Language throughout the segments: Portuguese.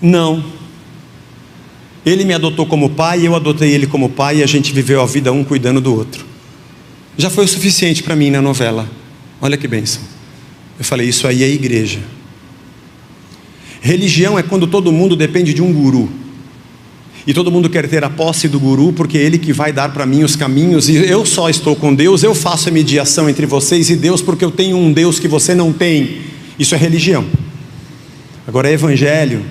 Não. Ele me adotou como pai, eu adotei ele como pai, e a gente viveu a vida um cuidando do outro. Já foi o suficiente para mim na novela. Olha que bênção. Eu falei, isso aí é igreja. Religião é quando todo mundo depende de um guru. E todo mundo quer ter a posse do guru, porque é ele que vai dar para mim os caminhos, e eu só estou com Deus, eu faço a mediação entre vocês e Deus, porque eu tenho um Deus que você não tem. Isso é religião. Agora, evangelho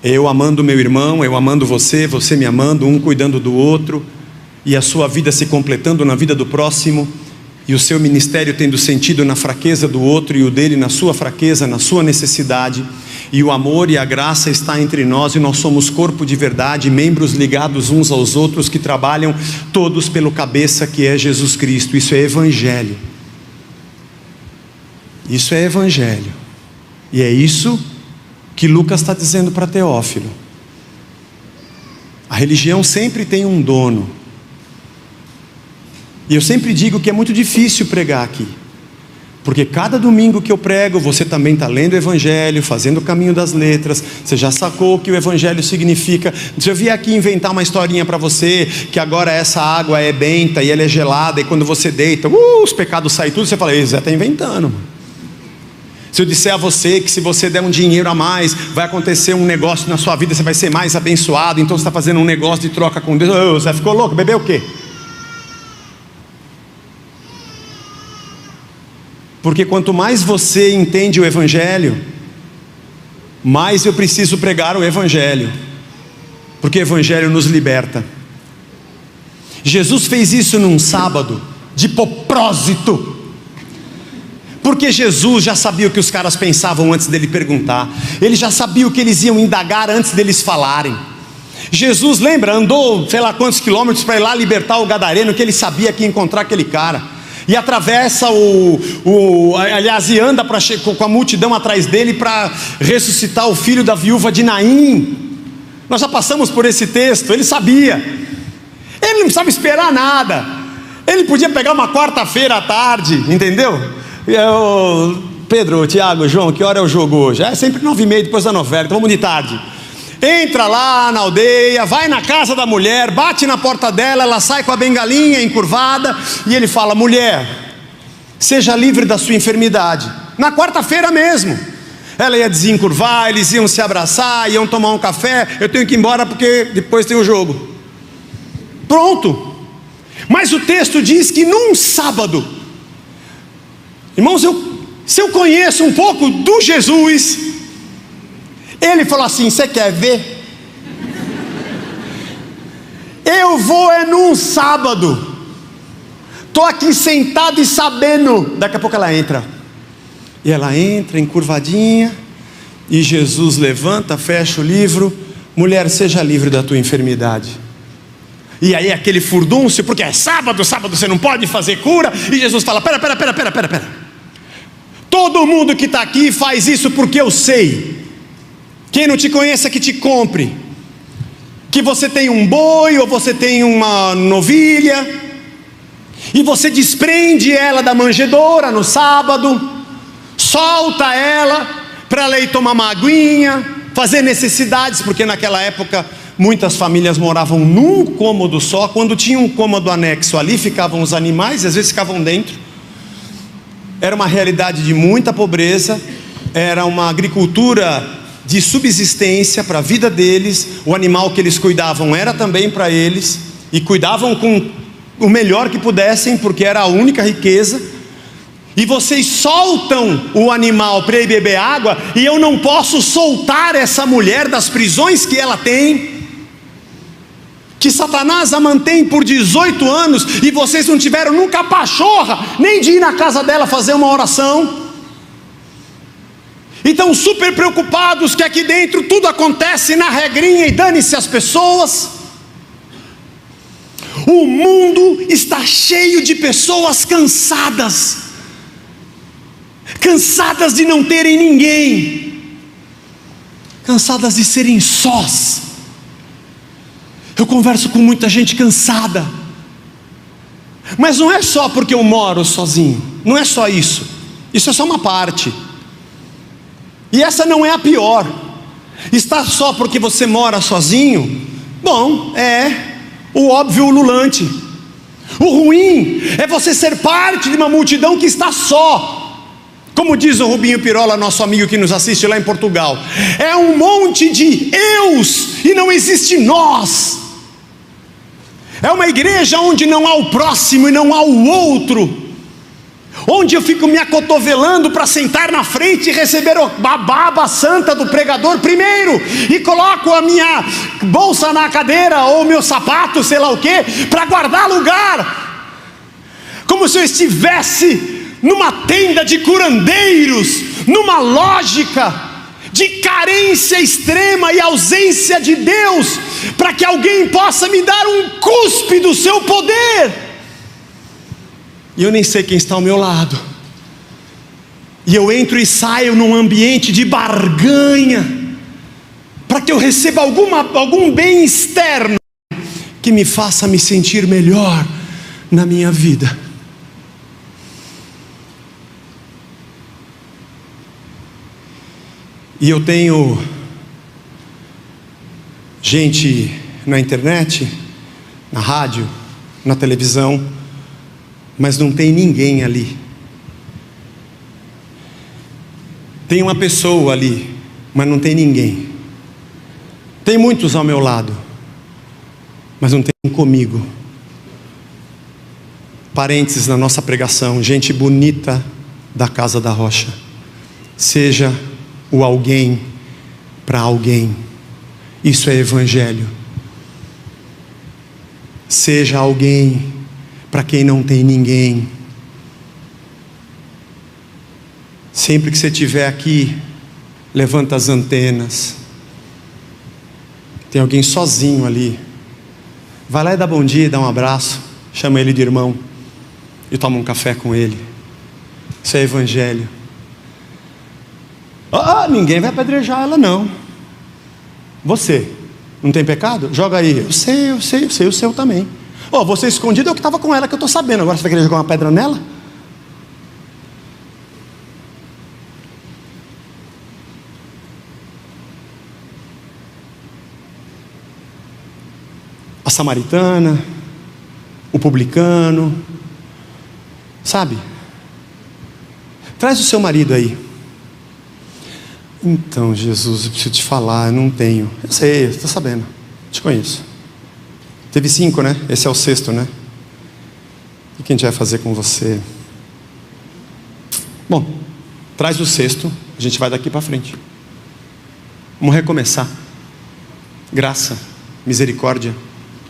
é eu amando meu irmão, eu amando você, você me amando, um cuidando do outro, e a sua vida se completando na vida do próximo, e o seu ministério tendo sentido na fraqueza do outro, e o dele na sua fraqueza, na sua necessidade. E o amor e a graça está entre nós, e nós somos corpo de verdade, membros ligados uns aos outros, que trabalham todos pelo cabeça, que é Jesus Cristo. Isso é evangelho. Isso é evangelho. E é isso que Lucas está dizendo para Teófilo. A religião sempre tem um dono. E eu sempre digo que é muito difícil pregar aqui, porque cada domingo que eu prego, você também está lendo o Evangelho, fazendo o caminho das letras, você já sacou o que o Evangelho significa. Se eu vier aqui inventar uma historinha para você, que agora essa água é benta e ela é gelada, e quando você deita, os pecados saem tudo, você fala, Zé está inventando. Se eu disser a você que se você der um dinheiro a mais, vai acontecer um negócio na sua vida, você vai ser mais abençoado, então você está fazendo um negócio de troca com Deus, Zé ficou louco, bebeu o quê? Porque quanto mais você entende o Evangelho, mais eu preciso pregar o Evangelho, porque o Evangelho nos liberta. Jesus fez isso num sábado, de propósito, porque Jesus já sabia o que os caras pensavam antes dele perguntar, ele já sabia o que eles iam indagar antes deles falarem. Jesus, lembra, andou sei lá quantos quilômetros para ir lá libertar o gadareno, que ele sabia que ia encontrar aquele cara. E atravessa aliás, e anda com a multidão atrás dele para ressuscitar o filho da viúva de Naim. Nós já passamos por esse texto, ele sabia. Ele não precisava esperar nada. Ele podia pegar uma quarta-feira à tarde, entendeu? Pedro, Tiago, João, que hora é o jogo hoje? É sempre 9h30 depois da novela, então vamos de tarde. Entra lá na aldeia, vai na casa da mulher, bate na porta dela, ela sai com a bengalinha encurvada, e ele fala, mulher, seja livre da sua enfermidade. Na quarta-feira mesmo, ela ia desencurvar, eles iam se abraçar, iam tomar um café, eu tenho que ir embora porque depois tem o jogo. Pronto. Mas o texto diz que num sábado, irmãos, se eu conheço um pouco do Jesus, ele falou assim, você quer ver? Eu vou num sábado, estou aqui sentado e sabendo. Daqui a pouco ela entra, e ela entra encurvadinha, e Jesus levanta, fecha o livro, mulher, seja livre da tua enfermidade. E aí aquele furdúncio, porque é sábado você não pode fazer cura, e Jesus fala, pera, todo mundo que está aqui faz isso porque eu sei. Quem não te conhece é que te compre, que você tem um boi ou você tem uma novilha, e você desprende ela da manjedoura no sábado, solta ela para ela ir tomar uma aguinha, fazer necessidades, porque naquela época muitas famílias moravam num cômodo só. Quando tinha um cômodo anexo ali, ficavam os animais, e às vezes ficavam dentro. Era uma realidade de muita pobreza, era uma agricultura de subsistência para a vida deles. O animal que eles cuidavam era também para eles, e cuidavam com o melhor que pudessem, porque era a única riqueza. E vocês soltam o animal para ir beber água, e eu não posso soltar essa mulher das prisões que ela tem, que Satanás a mantém por 18 anos, e vocês não tiveram nunca a pachorra nem de ir na casa dela fazer uma oração. E estão super preocupados que aqui dentro tudo acontece na regrinha, e dane-se as pessoas. O mundo está cheio de pessoas cansadas de não terem ninguém, cansadas de serem sós. Eu converso com muita gente cansada, mas não é só porque eu moro sozinho, não é só isso, isso é só uma parte. E essa não é a pior. Está só porque você mora sozinho? Bom, é o óbvio ululante. O ruim é você ser parte de uma multidão que está só. Como diz o Rubinho Pirola, nosso amigo que nos assiste lá em Portugal, é um monte de eus e não existe nós. É uma igreja onde não há o próximo e não há o outro, onde eu fico me acotovelando para sentar na frente e receber a baba santa do pregador primeiro, e coloco a minha bolsa na cadeira, ou meu sapato, sei lá o que, para guardar lugar, como se eu estivesse numa tenda de curandeiros, numa lógica de carência extrema e ausência de Deus, para que alguém possa me dar um cuspe do seu poder, e eu nem sei quem está ao meu lado, e eu entro e saio num ambiente de barganha, para que eu receba algum bem externo, que me faça me sentir melhor na minha vida. E eu tenho gente na internet, na rádio, na televisão, mas não tem ninguém ali. Tem uma pessoa ali, mas não tem ninguém. Tem muitos ao meu lado, mas não tem comigo. Parênteses na nossa pregação: gente bonita da Casa da Rocha, seja o alguém para alguém. Isso é evangelho. Seja alguém para quem não tem ninguém. Sempre que você estiver aqui, levanta as antenas. Tem alguém sozinho ali, vai lá e dá bom dia, dá um abraço, chama ele de irmão e toma um café com ele. Isso é evangelho. Ninguém vai apedrejar ela não. Você não tem pecado? Joga aí. Eu sei o seu também. Você escondido é o que estava com ela, que eu estou sabendo. Agora você vai querer jogar uma pedra nela? A samaritana, o publicano, sabe? Traz o seu marido aí. Então, Jesus, eu preciso te falar, eu não tenho. Eu sei, estou sabendo, te conheço. Teve 5, né? Esse é o 6º, né? E o que a gente vai fazer com você? Bom, traz o 6º, a gente vai daqui para frente. Vamos recomeçar. Graça, misericórdia,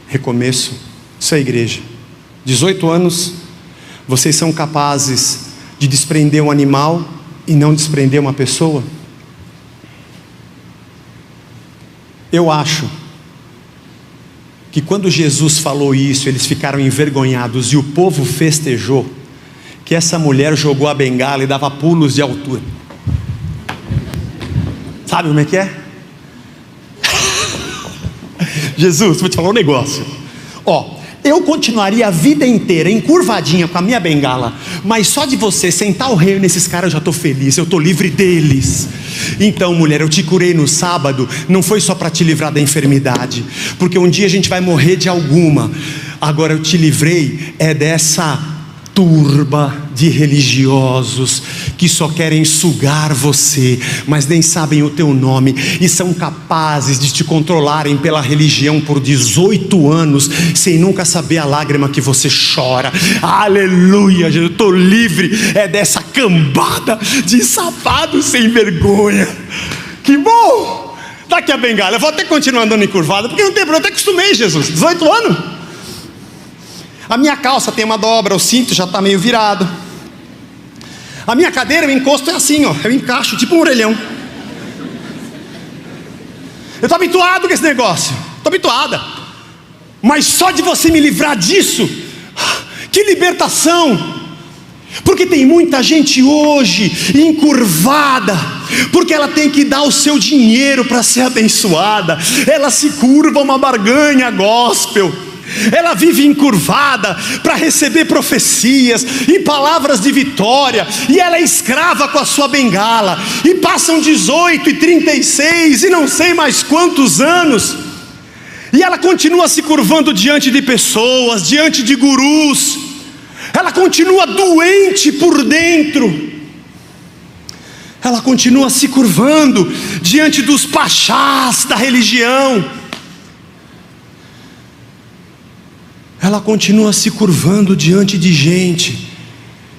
recomeço. Isso é igreja. 18 anos, vocês são capazes de desprender um animal e não desprender uma pessoa? Eu acho que quando Jesus falou isso, eles ficaram envergonhados e o povo festejou, que essa mulher jogou a bengala e dava pulos de altura. Sabe como é que é? Jesus, vou te falar um negócio. Eu continuaria a vida inteira encurvadinha com a minha bengala, mas só de você sentar o reino nesses caras eu já estou feliz, eu estou livre deles. Então, mulher, eu te curei no sábado, não foi só para te livrar da enfermidade, porque um dia a gente vai morrer de alguma. Agora eu te livrei dessa turba de religiosos que só querem sugar você, mas nem sabem o teu nome e são capazes de te controlarem pela religião por 18 anos, sem nunca saber a lágrima que você chora. Aleluia, eu estou livre dessa cambada de safados sem vergonha. Que bom! Tá aqui a bengala, eu vou até continuar andando encurvado, porque não tem problema, eu até acostumei, Jesus, 18 anos. A minha calça tem uma dobra, o cinto já está meio virado. A minha cadeira, o encosto é assim, eu encaixo tipo um orelhão. Eu estou habituado com esse negócio, estou habituada. Mas só de você me livrar disso, que libertação! Porque tem muita gente hoje encurvada, porque ela tem que dar o seu dinheiro para ser abençoada. Ela se curva uma barganha gospel. ela vive encurvada para receber profecias e palavras de vitória, e ela é escrava com a sua bengala, e passam 18 e 36 e não sei mais quantos anos, e ela continua se curvando diante de pessoas, diante de gurus, ela continua doente por dentro, ela continua se curvando diante dos pachás da religião, ela continua se curvando diante de gente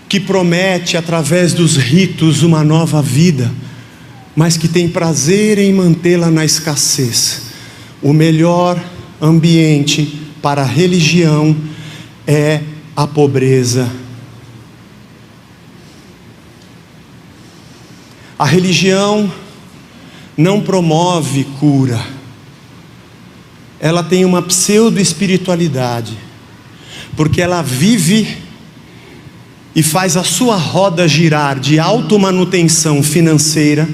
que promete através dos ritos uma nova vida, mas que tem prazer em mantê-la na escassez. O melhor ambiente para a religião é a pobreza. A religião não promove cura, ela tem uma pseudo-espiritualidade, porque ela vive e faz a sua roda girar de automanutenção financeira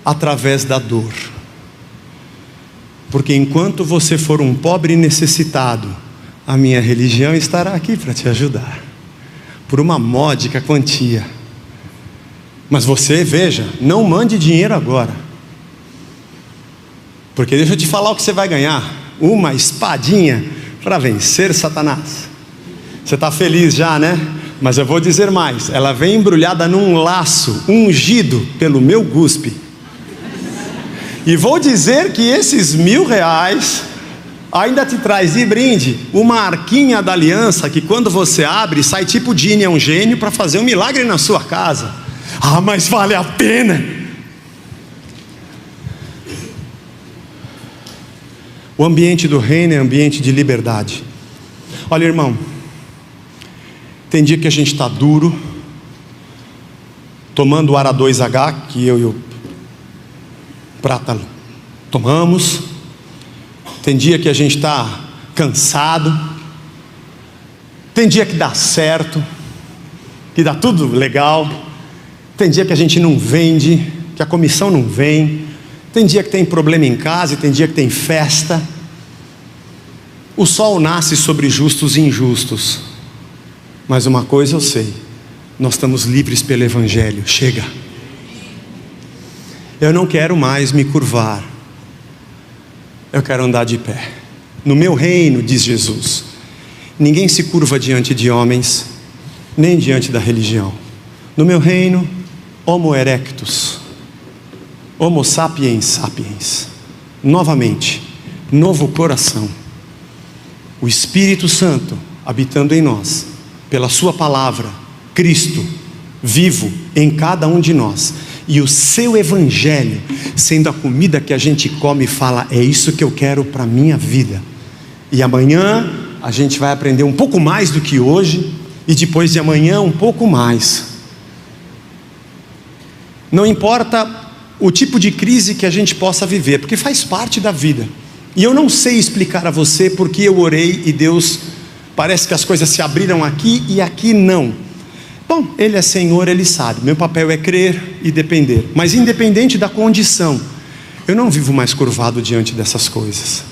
através da dor. Porque enquanto você for um pobre necessitado, a minha religião estará aqui para te ajudar, por uma módica quantia. Mas você, veja, não mande dinheiro agora, porque deixa eu te falar o que você vai ganhar: uma espadinha para vencer Satanás. Você está feliz já, né? Mas eu vou dizer mais: ela vem embrulhada num laço, ungido pelo meu guspe. E vou dizer que esses R$1.000 ainda te traz de brinde uma arquinha da aliança, que quando você abre, sai tipo Dini, é um gênio para fazer um milagre na sua casa. Ah, mas vale a pena. O ambiente do reino é ambiente de liberdade. Olha, irmão, tem dia que a gente está duro, tomando o Ara2H, que eu e o Prata tomamos. Tem dia que a gente está cansado. Tem dia que dá certo, que dá tudo legal. Tem dia que a gente não vende, que a comissão não vem. Tem dia que tem problema em casa e tem dia que tem festa. O sol nasce sobre justos e injustos. Mas uma coisa eu sei: nós estamos livres pelo Evangelho. Chega. Eu não quero mais me curvar, eu quero andar de pé. No meu reino, diz Jesus, ninguém se curva diante de homens, nem diante da religião. No meu reino, homo erectus, homo sapiens sapiens. Novamente, novo coração, o Espírito Santo habitando em nós, pela sua palavra, Cristo vivo em cada um de nós, e o seu Evangelho sendo a comida que a gente come e fala: é isso que eu quero para a minha vida. E amanhã a gente vai aprender um pouco mais do que hoje, e depois de amanhã um pouco mais. Não importa o tipo de crise que a gente possa viver, porque faz parte da vida. E eu não sei explicar a você porque eu orei e Deus, parece que as coisas se abriram aqui e aqui não. Bom, Ele é Senhor, Ele sabe. Meu papel é crer e depender. Mas independente da condição, eu não vivo mais curvado diante dessas coisas.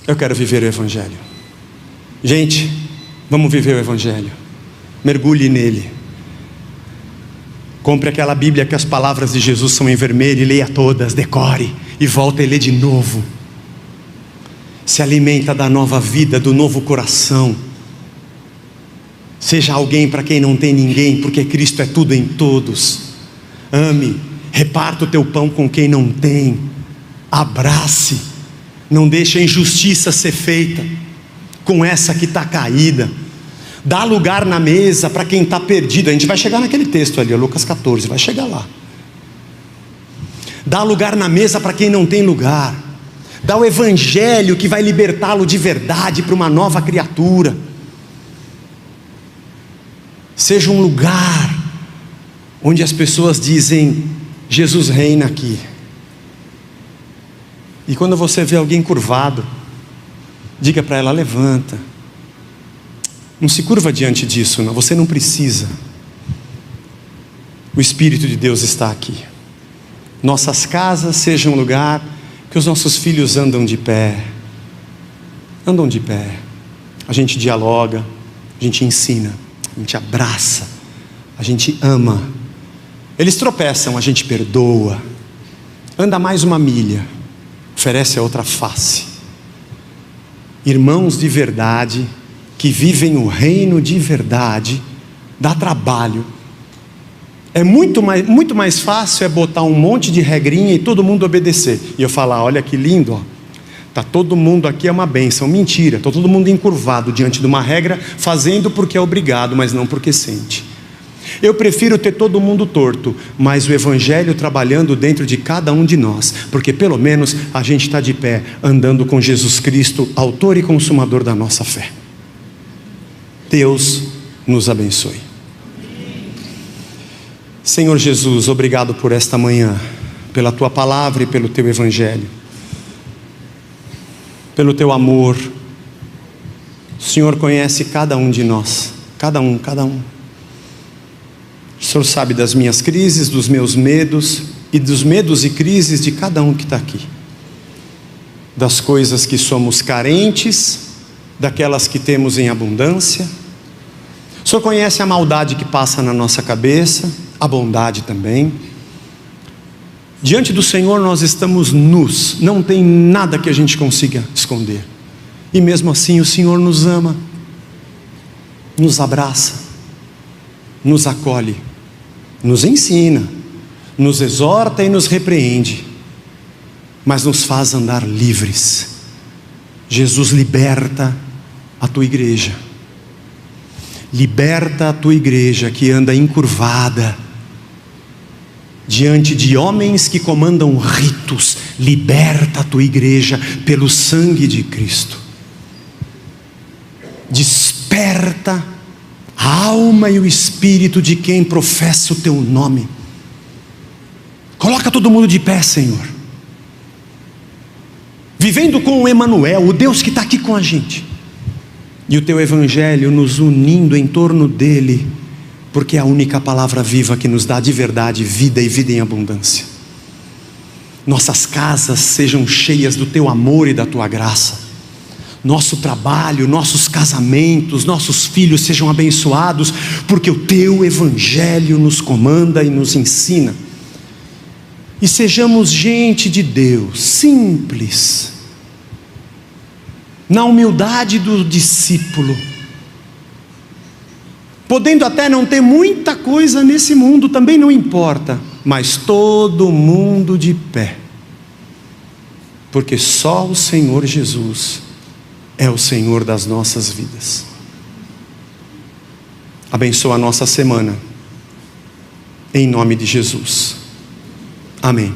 Eu quero viver o Evangelho. Gente, vamos viver o Evangelho. Mergulhe nele. Compre aquela Bíblia que as palavras de Jesus são em vermelho e leia todas, decore e volta e lê de novo. Se alimenta da nova vida, do novo coração. Seja alguém para quem não tem ninguém, porque Cristo é tudo em todos. Ame, reparta o teu pão com quem não tem. Abrace, não deixe a injustiça ser feita com essa que está caída. Dá lugar na mesa para quem está perdido. A gente vai chegar naquele texto ali, Lucas 14, vai chegar lá. Dá lugar na mesa para quem não tem lugar. Dá o Evangelho que vai libertá-lo de verdade para uma nova criatura. Seja um lugar onde as pessoas dizem: Jesus reina aqui. E quando você vê alguém curvado, diga para ela: levanta. Não se curva diante disso, não. Você não precisa. O Espírito de Deus está aqui. Nossas casas sejam um lugar que os nossos filhos andam de pé, andam de pé. A gente dialoga, a gente ensina, a gente abraça, a gente ama. Eles tropeçam, a gente perdoa. Anda mais uma milha, oferece a outra face. Irmãos de verdade, que vivem o reino de verdade, dá trabalho. É muito mais fácil botar um monte de regrinha e todo mundo obedecer. E eu falar, olha que lindo, ó. Tá todo mundo aqui, é uma bênção. Mentira, está todo mundo encurvado diante de uma regra, fazendo porque é obrigado, mas não porque sente. Eu prefiro ter todo mundo torto, mas o Evangelho trabalhando dentro de cada um de nós, porque pelo menos a gente está de pé, andando com Jesus Cristo, autor e consumador da nossa fé. Deus nos abençoe. Senhor Jesus, obrigado por esta manhã, pela Tua palavra e pelo Teu Evangelho, pelo Teu amor. O Senhor conhece cada um de nós, cada um. O Senhor sabe das minhas crises, dos meus medos e dos medos e crises de cada um que está aqui, das coisas que somos carentes, daquelas que temos em abundância. O Senhor conhece a maldade que passa na nossa cabeça, a bondade também. Diante do Senhor nós estamos nus, não tem nada que a gente consiga esconder, e mesmo assim o Senhor nos ama, nos abraça, nos acolhe, nos ensina, nos exorta e nos repreende, mas nos faz andar livres. Jesus, liberta a Tua igreja, liberta a Tua igreja que anda encurvada diante de homens que comandam ritos. Liberta a Tua igreja pelo sangue de Cristo. Desperta a alma e o espírito de quem professa o Teu nome. Coloca todo mundo de pé, Senhor, vivendo com o Emanuel, o Deus que está aqui com a gente, e o Teu Evangelho nos unindo em torno dEle, porque é a única palavra viva que nos dá de verdade vida e vida em abundância. Nossas casas sejam cheias do Teu amor e da Tua graça. Nosso trabalho, nossos casamentos, nossos filhos sejam abençoados, porque o Teu Evangelho nos comanda e nos ensina. E sejamos gente de Deus, simples, na humildade do discípulo, podendo até não ter muita coisa nesse mundo, também não importa, mas todo mundo de pé, porque só o Senhor Jesus é o Senhor das nossas vidas. Abençoa a nossa semana, em nome de Jesus, amém.